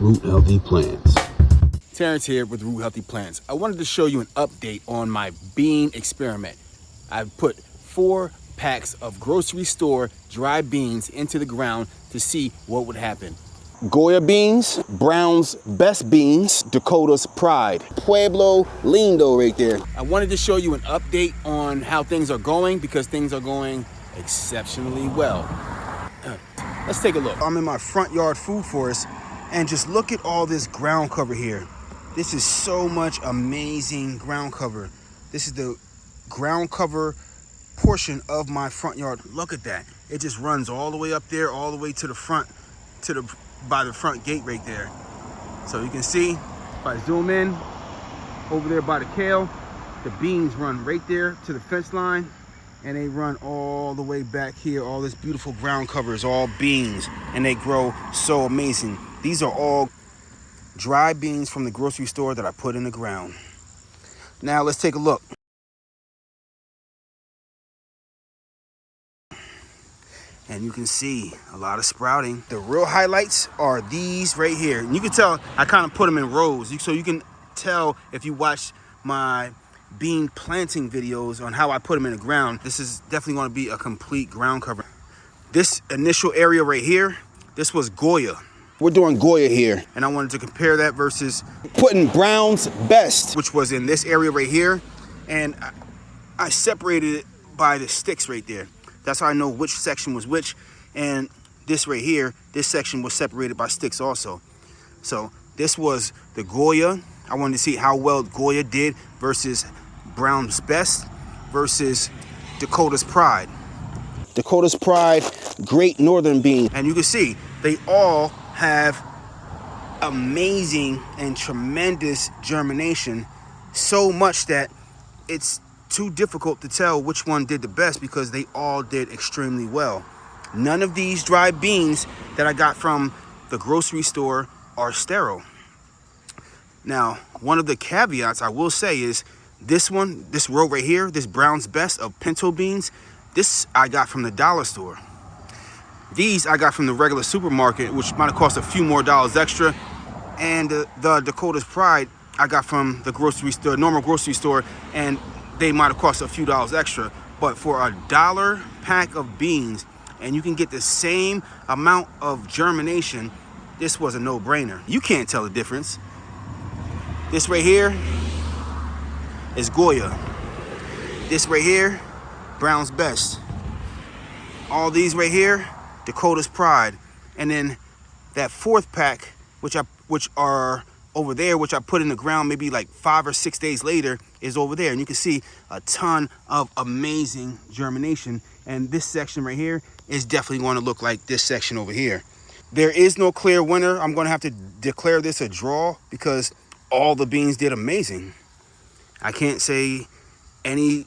Root Healthy Plants. Terrence here with Root Healthy Plants. I wanted to show you an update on my bean experiment. I've put 4 packs of grocery store dry beans into the ground to see what would happen. Goya beans, Brown's Best Beans, Dakota's Pride, Pueblo Lindo right there. I wanted to show you an update on how things are going because things are going exceptionally well. Let's take a look. I'm in my front yard food forest and just look at all this ground cover here. This is so much amazing ground cover. This is the ground cover portion of my front yard. Look at that. It just runs all the way up there, all the way to the front, by the front gate right there. So you can see, if I zoom in, over there by the kale, the beans run right there to the fence line, and they run all the way back here. All this beautiful ground cover is all beans, and they grow so amazing. These are all dry beans from the grocery store that I put in the ground. Now let's take a look. And you can see a lot of sprouting. The real highlights are these right here. And you can tell I kind of put them in rows. So you can tell if you watch my bean planting videos on how I put them in the ground. This is definitely going to be a complete ground cover. This initial area right here, this was Goya. We're doing Goya here. And I wanted to compare that versus putting Brown's Best, which was in this area right here. And I separated it by the sticks right there. That's how I know which section was which. And this right here, this section was separated by sticks also. So this was the Goya. I wanted to see how well Goya did versus Brown's Best versus Dakota's Pride. Dakota's Pride, Great Northern Bean. And you can see they all have amazing and tremendous germination, so much that it's too difficult to tell which one did the best because they all did extremely well. None of these dry beans that I got from the grocery store are sterile. Now, one of the caveats I will say is this one, this row right here, this Brown's Best of pinto beans, this I got from the dollar store. These I got from the regular supermarket, which might have cost a few more dollars extra. And the Dakota's Pride I got from the grocery store, normal grocery store, and they might have cost a few dollars extra. But for $1 pack of beans, and you can get the same amount of germination, this was a no-brainer. You can't tell the difference. This right here is Goya. This right here, Brown's Best. All these right here, Dakota's Pride. And then that 4th pack, which are over there, which I put in the ground maybe like 5 or 6 days later, is over there. And you can see a ton of amazing germination. And this section right here is definitely going to look like this section over here. There is no clear winner. I'm going to have to declare this a draw because all the beans did amazing. I can't say any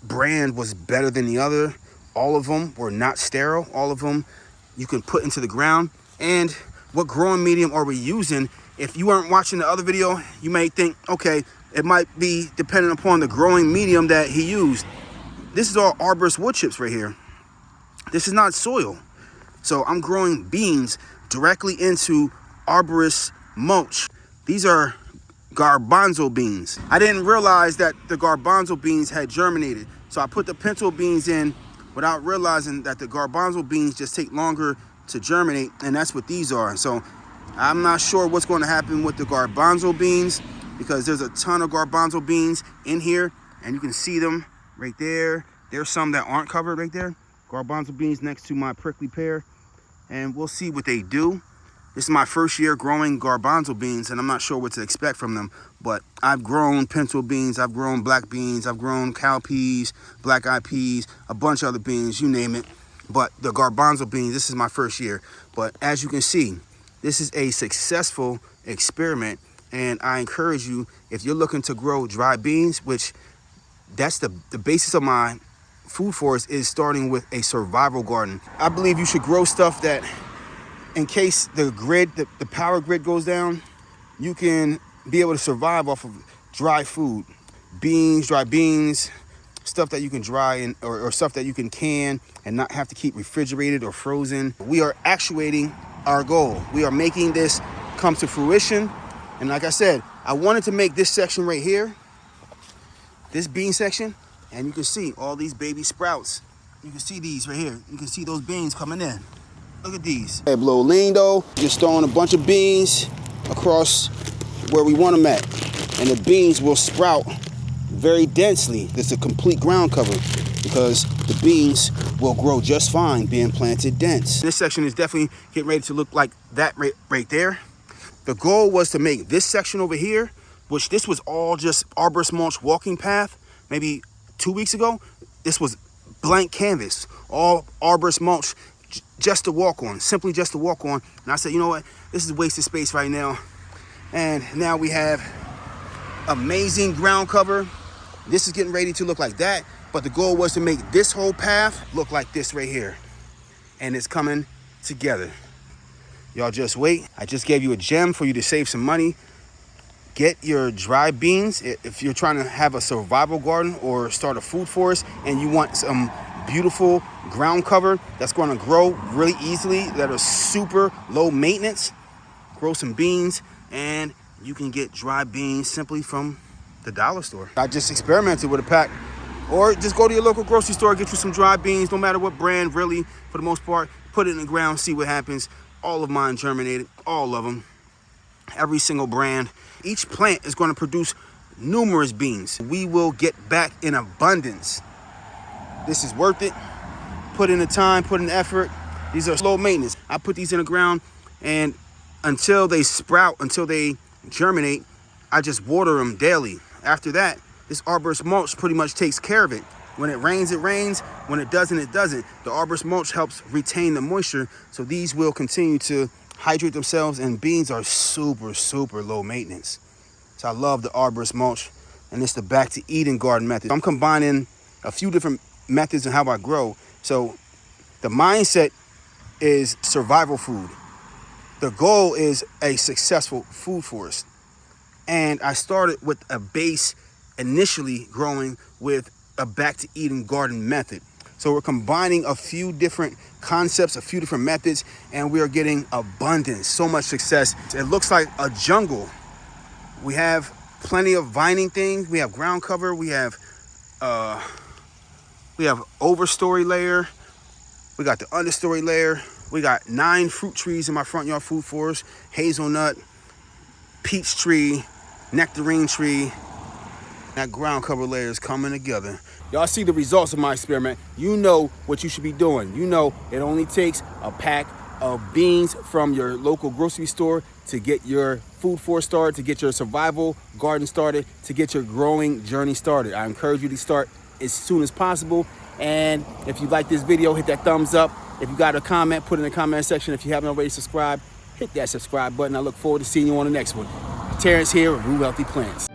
brand was better than the other. All of them were not sterile. All of them you can put into the ground. And what growing medium are we using? If you weren't watching the other video, you may think, okay, it might be dependent upon the growing medium that he used. This is all arborist wood chips right here. This is not soil. So I'm growing beans directly into arborist mulch. These are garbanzo beans. I didn't realize that the garbanzo beans had germinated. So I put the pinto beans in without realizing that the garbanzo beans just take longer to germinate, and that's what these are. So I'm not sure what's going to happen with the garbanzo beans because there's a ton of garbanzo beans in here, and you can see them right there. There's some that aren't covered right there. Garbanzo beans next to my prickly pear, and we'll see what they do. This is my first year growing garbanzo beans, and I'm not sure what to expect from them, but I've grown pinto beans, I've grown black beans, I've grown cowpeas, black-eyed peas, a bunch of other beans, you name it. But the garbanzo beans, this is my first year. But as you can see, this is a successful experiment, and I encourage you, if you're looking to grow dry beans, which that's the basis of my food forest, is starting with a survival garden. I believe you should grow stuff that, in case the grid, the power grid goes down, you can be able to survive off of dry food. Beans, dry beans, stuff that you can dry and or stuff that you can can and not have to keep refrigerated or frozen. We are actuating our goal. We are making this come to fruition. And like I said, I wanted to make this section right here, this bean section, and you can see all these baby sprouts. You can see these right here. You can see those beans coming in. Look at these. Hey, blow lean though, just throwing a bunch of beans across where we want them at. And the beans will sprout very densely. This is a complete ground cover because the beans will grow just fine being planted dense. This section is definitely getting ready to look like that right there. The goal was to make this section over here, which this was all just arborist mulch walking path, maybe 2 weeks ago. This was blank canvas, all arborist mulch just to walk on, simply just to walk on. And I said, you know what, this is wasted space right now. And now we have amazing ground cover. This is getting ready to look like that, but the goal was to make this whole path look like this right here. And it's coming together. Y'all just wait. I just gave you a gem for you to save some money. Get your dry beans. If you're trying to have a survival garden or start a food forest and you want some beautiful ground cover that's going to grow really easily, that are super low maintenance, grow some beans, and you can get dry beans simply from the dollar store. I just experimented with a pack, or just go to your local grocery store, get you some dry beans, no matter what brand, really, for the most part. Put it in the ground, see what happens. All of mine germinated, all of them, every single brand. Each plant is going to produce numerous beans. We will get back in abundance. This is worth it. Put in the time, put in the effort. These are low maintenance. I put these in the ground, and until they sprout, until they germinate, I just water them daily. After that, this arborist mulch pretty much takes care of it. When it rains, it rains. When it doesn't, it doesn't. The arborist mulch helps retain the moisture, so these will continue to hydrate themselves, and beans are super, super low maintenance. So I love the arborist mulch, and it's the back to Eden garden method. I'm combining a few different methods in how I grow. So the mindset is survival food. The goal is a successful food forest. And I started with a base initially growing with a back to Eden garden method. So we're combining a few different concepts, a few different methods, and we are getting abundance, so much success. It looks like a jungle. We have plenty of vining things. We have ground cover. We have overstory layer. We got the understory layer. We got 9 fruit trees in my front yard food forest: hazelnut, peach tree, nectarine tree. That ground cover layer is coming together. Y'all see the results of my experiment. You know what you should be doing. You know it only takes a pack of beans from your local grocery store to get your food forest started, to get your survival garden started, to get your growing journey started. I encourage you to start as soon as possible. And if you like this video, hit that thumbs up. If you got a comment, put it in the comment section. If you haven't already subscribed, hit that subscribe button. I look forward to seeing you on the next one. Terrence here with Rue Healthy Plants.